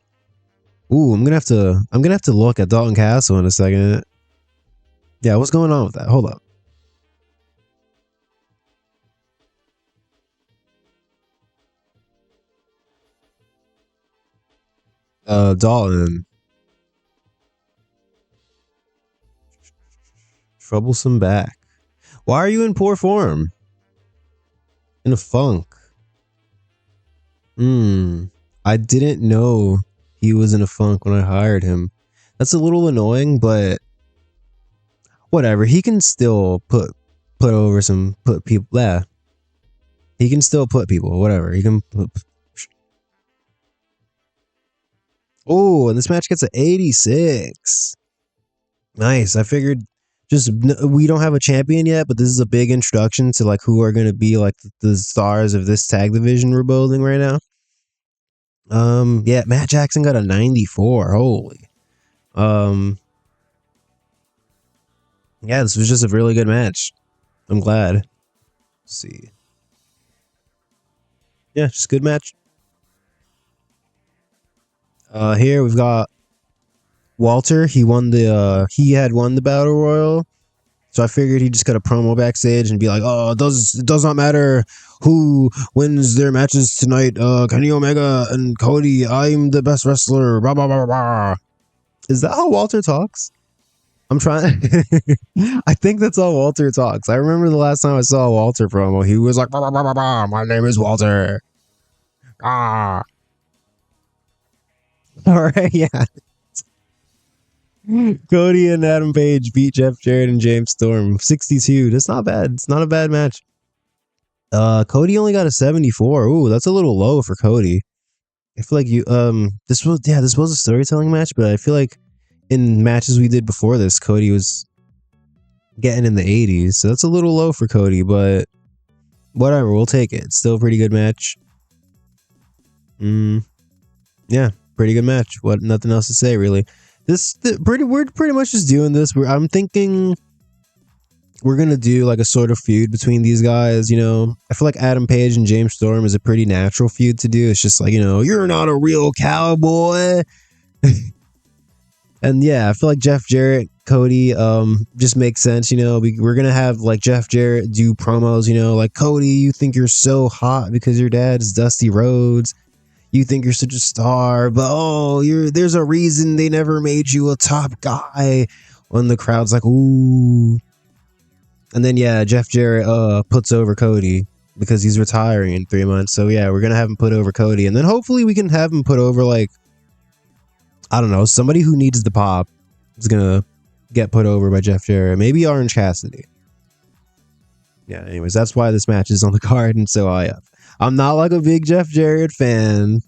A: Ooh, I'm gonna have to look at Dalton Castle in a second. Yeah, what's going on with that? Hold up. Dalton. Troublesome back. Why are you in poor form? In a funk. I didn't know he was in a funk when I hired him. That's a little annoying, but whatever. He can still put people. Yeah. He can still put people. Whatever. He can put. Oh, and this match gets an 86. Nice. I figured we don't have a champion yet, but this is a big introduction to like who are going to be like the stars of this tag division we're building right now. Yeah, Matt Jackson got a 94. Holy. Yeah, this was just a really good match. I'm glad. Let's see. Yeah, just a good match. Here we've got Walter. He had won the battle royal. So I figured he'd just cut a promo backstage and be like, "Oh, it does not matter who wins their matches tonight. Kenny Omega and Cody. I'm the best wrestler." Blah blah blah blah. Is that how Walter talks? I'm trying. I think that's how Walter talks. I remember the last time I saw a Walter promo, he was like, "Blah, blah, blah, blah, blah. My name is Walter." Ah. All right, yeah. Cody and Adam Page beat Jeff Jarrett and James Storm 62. That's not bad. It's not a bad match. Cody only got a 74. Ooh, that's a little low for Cody. I feel like this was a storytelling match, but I feel like in matches we did before this, Cody was getting in the 80s, so that's a little low for Cody, but whatever, we'll take it. It's still a pretty good match. Yeah, pretty good match. Nothing else to say really. We're pretty much just doing this. I'm thinking we're gonna do like a sort of feud between these guys. You know, I feel like Adam Page and James Storm is a pretty natural feud to do. It's just like, you know, you're not a real cowboy. And yeah, I feel like Jeff Jarrett, Cody, just makes sense. You know, we're gonna have like Jeff Jarrett do promos. You know, like, Cody, you think you're so hot because your dad's Dusty Rhodes. You think you're such a star, but there's a reason they never made you a top guy. When the crowd's like, ooh. And then yeah, Jeff Jarrett puts over Cody because he's retiring in 3 months. So yeah, we're gonna have him put over Cody, and then hopefully we can have him put over, like, I don't know, somebody who needs the pop is gonna get put over by Jeff Jarrett. Maybe Orange Cassidy. Yeah, anyways, that's why this match is on the card, and so I'm not like a big Jeff Jarrett fan.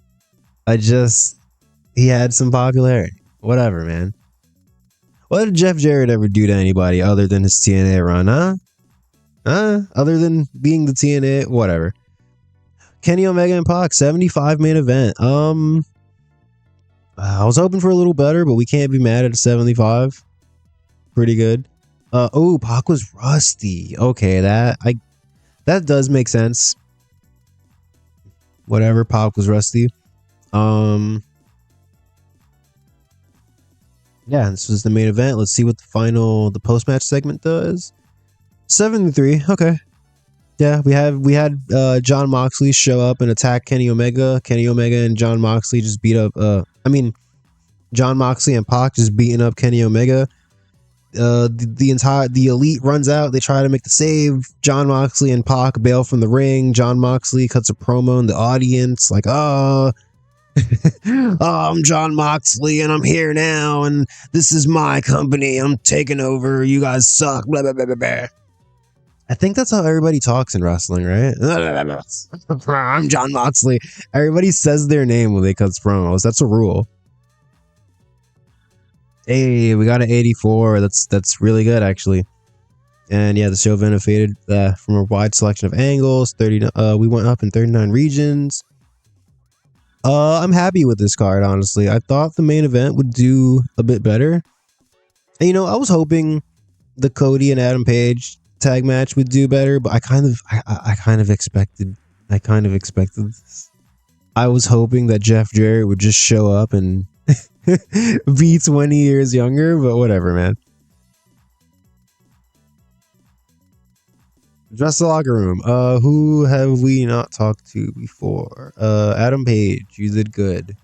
A: He had some popularity. Whatever, man. What did Jeff Jarrett ever do to anybody other than his TNA run, huh? Other than being the TNA, whatever. Kenny Omega and Pac, 75 main event. I was hoping for a little better, but we can't be mad at a 75. Pretty good. Pac was rusty. Okay, that does make sense. Whatever, Pac was rusty. Yeah, this was the main event. Let's see what the post-match segment does. 73. Okay. Yeah, we had John Moxley show up and attack Kenny Omega. Kenny Omega and John Moxley just beat up John Moxley and Pac just beating up Kenny Omega. The elite runs out. They try to make the save. John Moxley and Pac bail from the ring. John Moxley cuts a promo in the audience like, "Oh, I'm John Moxley and I'm here now and this is my company. I'm taking over. You guys suck." Blah, blah, blah, blah, blah. I think that's how everybody talks in wrestling, right? I'm John Moxley. Everybody says their name when they cut promos. That's a rule. Hey, we got an 84. That's really good, actually. And yeah, the show benefited from a wide selection of angles. We went up in 39 regions. I'm happy with this card, honestly. I thought the main event would do a bit better. And I was hoping the Cody and Adam Page tag match would do better, but I kind of expected this. I was hoping that Jeff Jarrett would just show up and be 20 years younger, but whatever, man. Dress the locker room. Who have we not talked to before? Adam Page, you did good.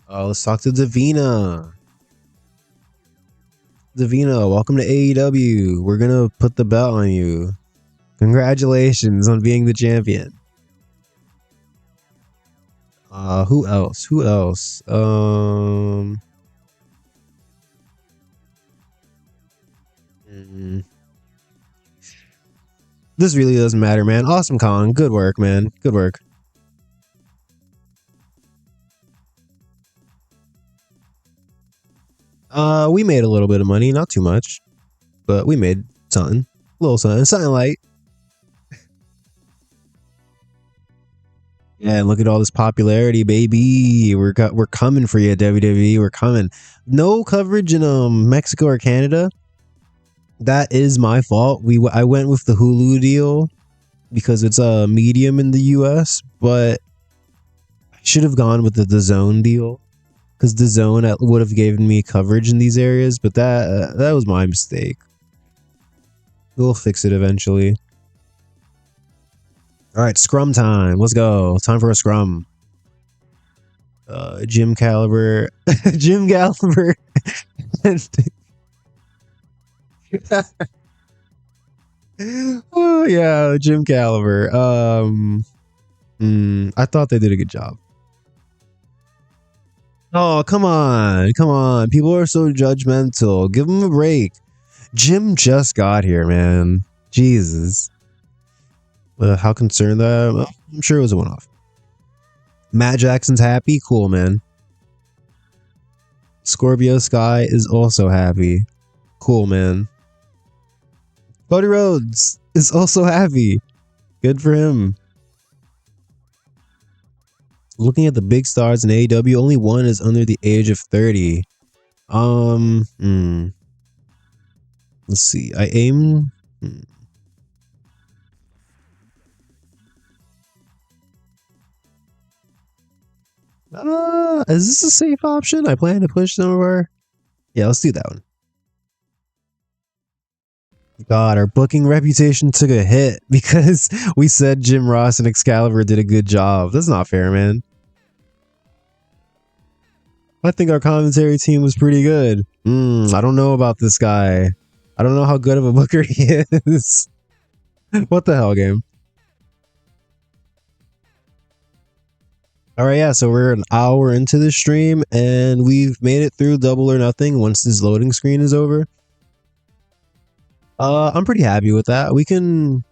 A: Let's talk to Davina. Davina, welcome to AEW. We're gonna put the belt on you. Congratulations on being the champion. Who else? This really doesn't matter, man. Awesome Kong. Good work, man. Good work. We made a little bit of money, not too much, but we made something. A little something light. Yeah, and look at all this popularity, baby. We're coming for you, WWE. We're coming. No coverage in Mexico or Canada. That is my fault. I went with the Hulu deal because it's a medium in the US, but I should have gone with the DAZN deal because DAZN would have given me coverage in these areas, but that was my mistake. We'll fix it eventually. All right, scrum time. Let's go. Time for a scrum. Jim Caliber. Jim Caliber. Oh yeah, Jim Caliber. I thought they did a good job. Oh, come on. People are so judgmental. Give them a break. Jim just got here, man. Jesus. How concerned that? I'm sure it was a one-off. Matt Jackson's happy. Cool, man. Scorpio Sky is also happy. Cool, man. Cody Rhodes is also happy. Good for him. Looking at the big stars in AEW, only one is under the age of 30. Let's see. I aim. Is this a safe option? I plan to push somewhere. Yeah, let's do that one. God, our booking reputation took a hit because we said Jim Ross and Excalibur did a good job. That's not fair, man. I think our commentary team was pretty good. I don't know about this guy. I don't know how good of a booker he is. What the hell, game? All right, yeah, so we're an hour into the stream and we've made it through Double or Nothing once this loading screen is over. I'm pretty happy with that. We can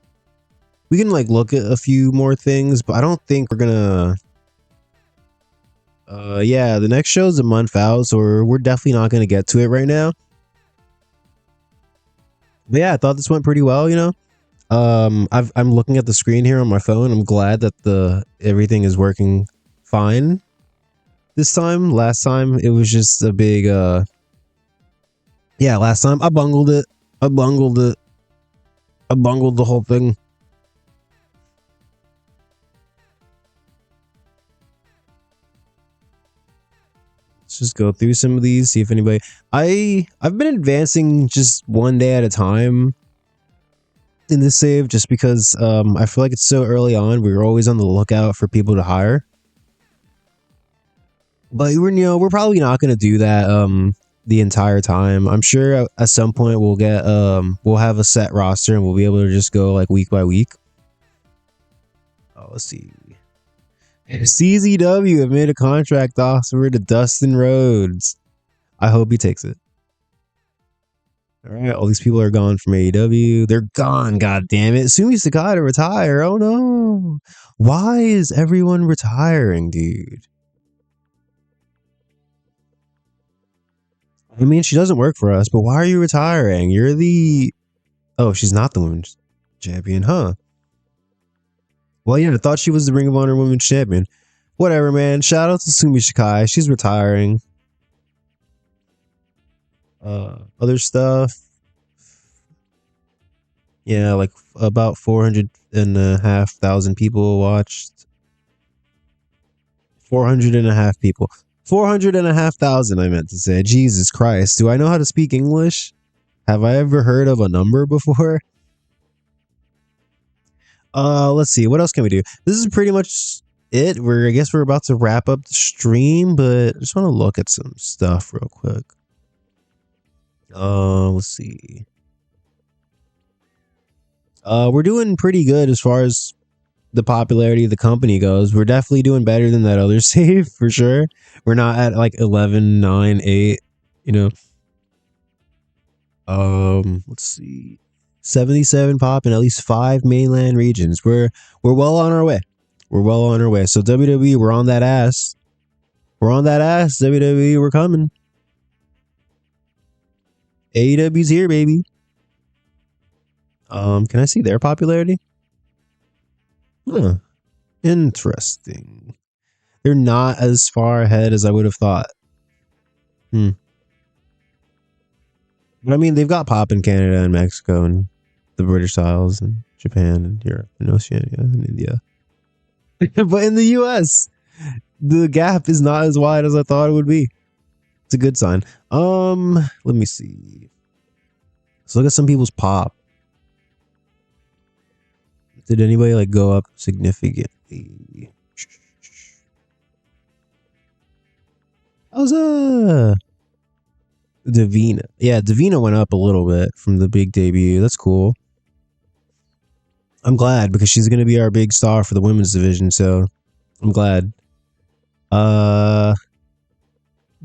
A: like look at a few more things, but I don't think we're gonna. Yeah, the next show's a month out, so we're definitely not gonna get to it right now. But yeah, I thought this went pretty well. I'm looking at the screen here on my phone. I'm glad that everything is working fine this time. Last time it was just a big. Yeah, last time I bungled it. I bungled the whole thing. Let's just go through some of these, see if anybody. I've been advancing just one day at a time in this save, just because I feel like it's so early on. We were always on the lookout for people to hire, but we're probably not going to do that the entire time. I'm sure at some point we'll have a set roster and we'll be able to just go like week by week. Oh, let's see. CZW have made a contract offer to Dustin Rhodes. I hope he takes it. All right, all these people are gone from AEW. They're gone. God damn it, Sumi Sakai to retire. Oh no, why is everyone retiring, dude? I mean, she doesn't work for us, but why are you retiring? You're the... Oh, she's not the women's champion, huh? Well, yeah, I thought she was the Ring of Honor Women's Champion. Whatever, man. Shout out to Sumi Sakai. She's retiring. Other stuff. Yeah, like about 400,500 people watched. 400,500 people. 400,500, I meant to say. Jesus Christ. Do I know how to speak English? Have I ever heard of a number before? Let's see. What else can we do? This is pretty much it. I guess we're about to wrap up the stream, but I just want to look at some stuff real quick. Let's see. We're doing pretty good as far as the popularity of the company goes. We're definitely doing better than that other save for sure. We're not at like 11, 9, 8, you know. Let's see. 77 pop in at least 5 mainland regions. We're well on our way. We're well on our way. So WWE, we're on that ass. We're on that ass. WWE, we're coming. AEW's here, baby. Can I see their popularity? Huh. Interesting. They're not as far ahead as I would have thought. But I mean, they've got pop in Canada and Mexico and the British Isles and Japan and Europe and Oceania and India. But in the US, the gap is not as wide as I thought it would be. It's a good sign. Let me see. Let's look at some people's pop. Did anybody like go up significantly? How's Davina? Yeah, Davina went up a little bit from the big debut. That's cool. I'm glad because she's gonna be our big star for the women's division, so I'm glad.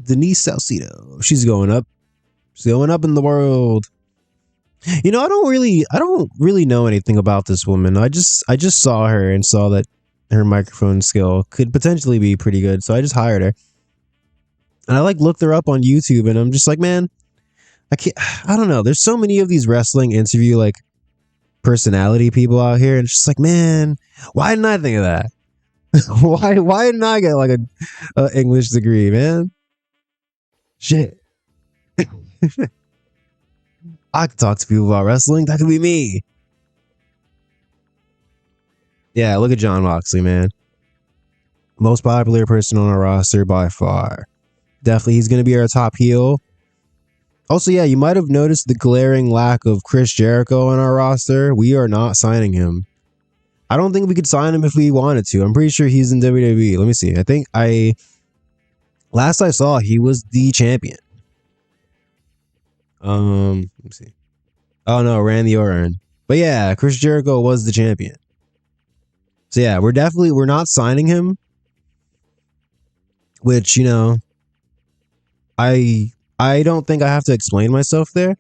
A: Denise Salcido. She's going up. She's going up in the world. You know, I don't really know anything about this woman. I just saw her and saw that her microphone skill could potentially be pretty good, so I just hired her. And I like looked her up on YouTube, and I'm just like, man, I don't know. There's so many of these wrestling interview like personality people out here, and it's just like, man, why didn't I think of that? why didn't I get like a English degree, man? Shit. I could talk to people about wrestling. That could be me. Yeah, look at Jon Moxley, man. Most popular person on our roster by far. Definitely, he's going to be our top heel. Also, yeah, you might have noticed the glaring lack of Chris Jericho on our roster. We are not signing him. I don't think we could sign him if we wanted to. I'm pretty sure he's in WWE. Let me see. I think last I saw, he was the champion. Let me see. Oh no, Randy Orton. But yeah, Chris Jericho was the champion. So yeah, we're not signing him. Which, you know, I don't think I have to explain myself there,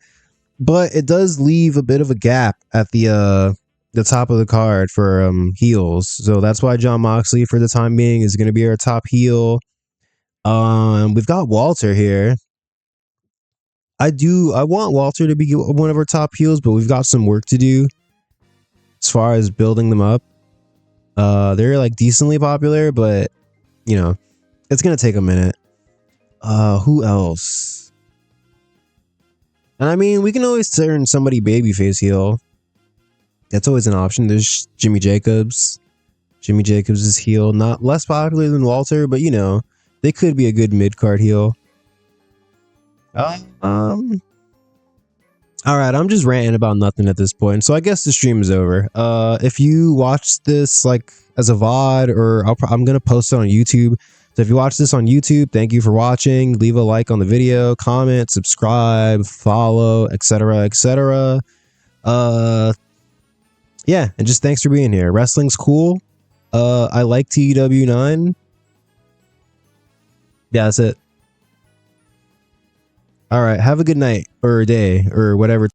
A: but it does leave a bit of a gap at the top of the card for heels. So that's why Jon Moxley for the time being is going to be our top heel. We've got Walter here. I want Walter to be one of our top heels, but we've got some work to do as far as building them up. They're like decently popular, but you know, it's gonna take a minute. Who else? And I mean, we can always turn somebody babyface heel. That's always an option. There's Jimmy Jacobs. Jimmy Jacobs is heel, not less popular than Walter, but you know, they could be a good mid-card heel. All right, I'm just ranting about nothing at this point, so I guess the stream is over. If you watch this like as a VOD, or I'm gonna post it on YouTube. So if you watch this on YouTube, thank you for watching. Leave a like on the video, comment, subscribe, follow, etc., etc. Yeah, and just thanks for being here. Wrestling's cool. I like TEW IX. Yeah, that's it. All right. Have a good night or day or whatever